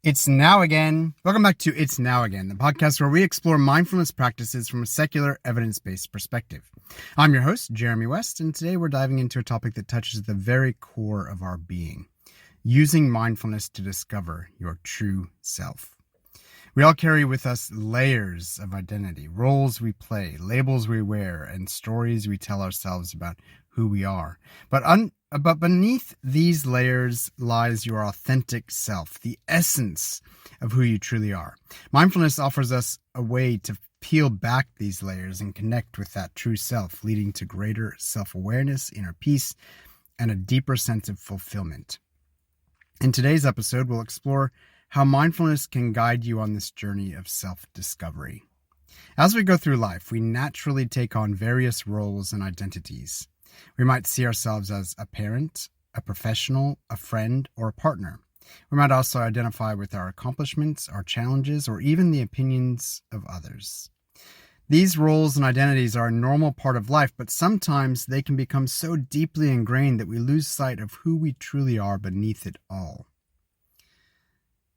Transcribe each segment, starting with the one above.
It's now again. Welcome back to It's Now Again, the podcast where we explore mindfulness practices from a secular, evidence-based perspective. I'm your host, Jeremy West, and today we're diving into a topic that touches the very core of our being, using mindfulness to discover your true self. We all carry with us layers of identity, roles we play, labels we wear, and stories we tell ourselves about who we are. But beneath these layers lies your authentic self, the essence of who you truly are. Mindfulness offers us a way to peel back these layers and connect with that true self, leading to greater self-awareness, inner peace, and a deeper sense of fulfillment. In today's episode, we'll explore how mindfulness can guide you on this journey of self-discovery. As we go through life, we naturally take on various roles and identities. We might see ourselves as a parent, a professional, a friend, or a partner. We might also identify with our accomplishments, our challenges, or even the opinions of others. These roles and identities are a normal part of life, but sometimes they can become so deeply ingrained that we lose sight of who we truly are beneath it all.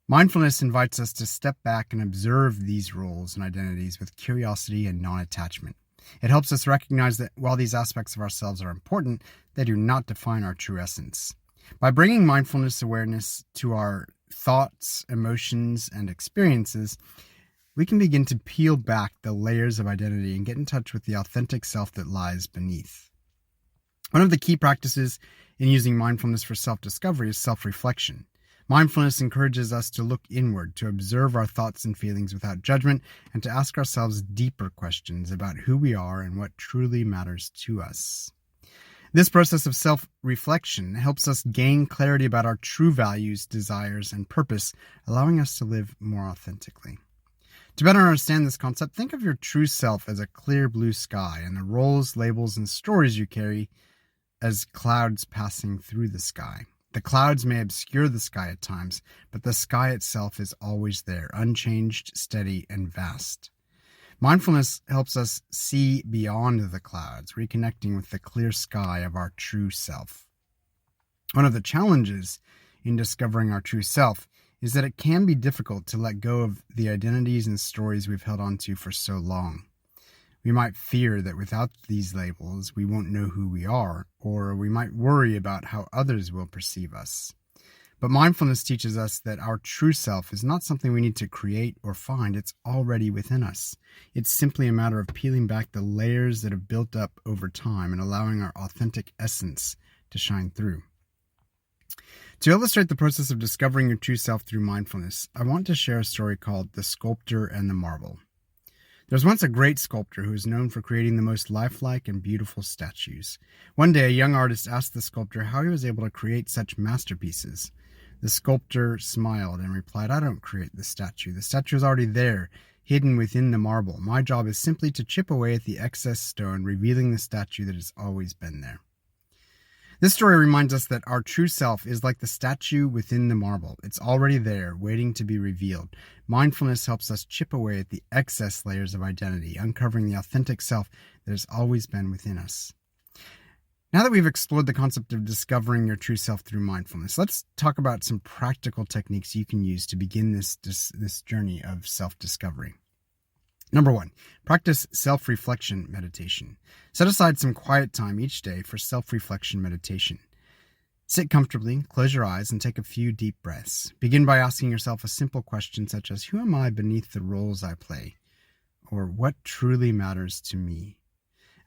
Mindfulness invites us to step back and observe these roles and identities with curiosity and non-attachment. It helps us recognize that while these aspects of ourselves are important, they do not define our true essence. By bringing mindfulness awareness to our thoughts, emotions, and experiences, we can begin to peel back the layers of identity and get in touch with the authentic self that lies beneath. One of the key practices in using mindfulness for self-discovery is self-reflection. Mindfulness encourages us to look inward, to observe our thoughts and feelings without judgment, and to ask ourselves deeper questions about who we are and what truly matters to us. This process of self-reflection helps us gain clarity about our true values, desires, and purpose, allowing us to live more authentically. To better understand this concept, think of your true self as a clear blue sky and the roles, labels, and stories you carry as clouds passing through the sky. The clouds may obscure the sky at times, but the sky itself is always there, unchanged, steady, and vast. Mindfulness helps us see beyond the clouds, reconnecting with the clear sky of our true self. One of the challenges in discovering our true self is that it can be difficult to let go of the identities and stories we've held on to for so long. We might fear that without these labels, we won't know who we are, or we might worry about how others will perceive us. But mindfulness teaches us that our true self is not something we need to create or find. It's already within us. It's simply a matter of peeling back the layers that have built up over time and allowing our authentic essence to shine through. To illustrate the process of discovering your true self through mindfulness, I want to share a story called The Sculptor and the Marble. There was once a great sculptor who was known for creating the most lifelike and beautiful statues. One day, a young artist asked the sculptor how he was able to create such masterpieces. The sculptor smiled and replied, "I don't create the statue. The statue is already there, hidden within the marble. My job is simply to chip away at the excess stone, revealing the statue that has always been there." This story reminds us that our true self is like the statue within the marble. It's already there, waiting to be revealed. Mindfulness helps us chip away at the excess layers of identity, uncovering the authentic self that has always been within us. Now that we've explored the concept of discovering your true self through mindfulness, let's talk about some practical techniques you can use to begin this journey of self-discovery. Number 1, practice self-reflection meditation. Set aside some quiet time each day for self-reflection meditation. Sit comfortably, close your eyes, and take a few deep breaths. Begin by asking yourself a simple question such as, who am I beneath the roles I play? Or what truly matters to me?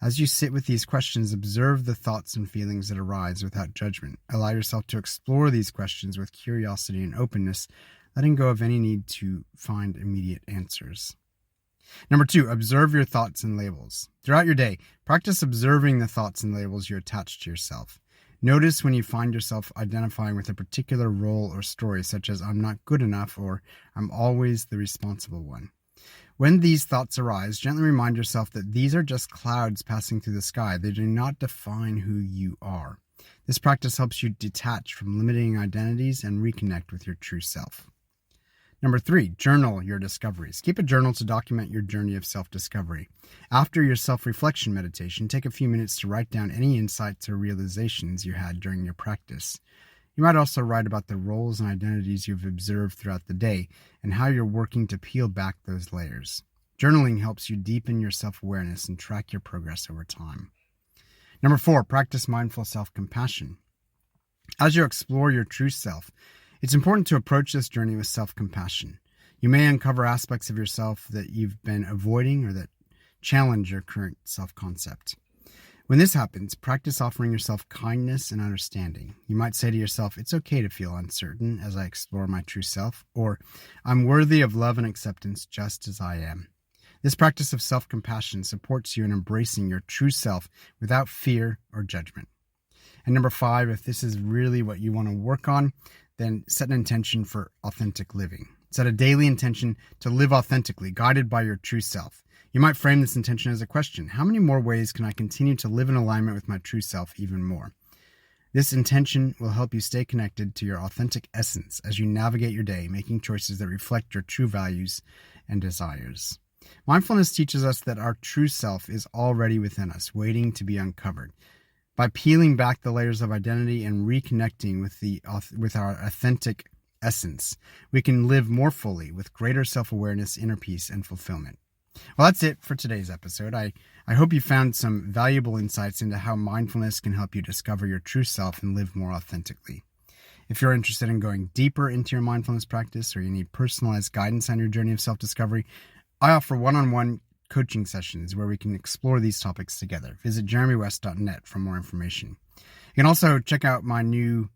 As you sit with these questions, observe the thoughts and feelings that arise without judgment. Allow yourself to explore these questions with curiosity and openness, letting go of any need to find immediate answers. Number 2, observe your thoughts and labels. Throughout your day, practice observing the thoughts and labels you attach to yourself. Notice when you find yourself identifying with a particular role or story, such as I'm not good enough or I'm always the responsible one. When these thoughts arise, gently remind yourself that these are just clouds passing through the sky. They do not define who you are. This practice helps you detach from limiting identities and reconnect with your true self. Number 3, journal your discoveries. Keep a journal to document your journey of self-discovery. After your self-reflection meditation, take a few minutes to write down any insights or realizations you had during your practice. You might also write about the roles and identities you've observed throughout the day and how you're working to peel back those layers. Journaling helps you deepen your self-awareness and track your progress over time. Number 4, practice mindful self-compassion. As you explore your true self, it's important to approach this journey with self-compassion. You may uncover aspects of yourself that you've been avoiding or that challenge your current self-concept. When this happens, practice offering yourself kindness and understanding. You might say to yourself, it's okay to feel uncertain as I explore my true self, or I'm worthy of love and acceptance just as I am. This practice of self-compassion supports you in embracing your true self without fear or judgment. And number 5, if this is really what you want to work on, then set an intention for authentic living. Set a daily intention to live authentically, guided by your true self. You might frame this intention as a question. How many more ways can I continue to live in alignment with my true self even more? This intention will help you stay connected to your authentic essence as you navigate your day, making choices that reflect your true values and desires. Mindfulness teaches us that our true self is already within us, waiting to be uncovered. By peeling back the layers of identity and reconnecting with our authentic essence, we can live more fully with greater self-awareness, inner peace, and fulfillment. Well, that's it for today's episode. I hope you found some valuable insights into how mindfulness can help you discover your true self and live more authentically. If you're interested in going deeper into your mindfulness practice or you need personalized guidance on your journey of self-discovery, I offer one-on-one coaching sessions where we can explore these topics together. Visit jeremywest.net for more information. You can also check out my new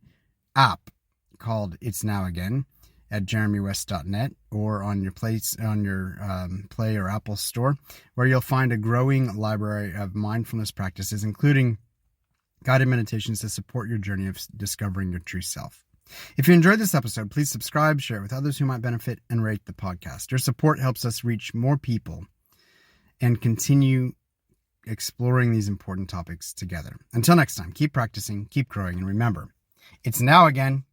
app called It's Now Again at jeremywest.net or on your Play or Apple store, where you'll find a growing library of mindfulness practices, including guided meditations to support your journey of discovering your true self. If you enjoyed this episode, please subscribe, share it with others who might benefit, and rate the podcast. Your support helps us reach more people and continue exploring these important topics together. Until next time, keep practicing, keep growing, and remember, it's now again.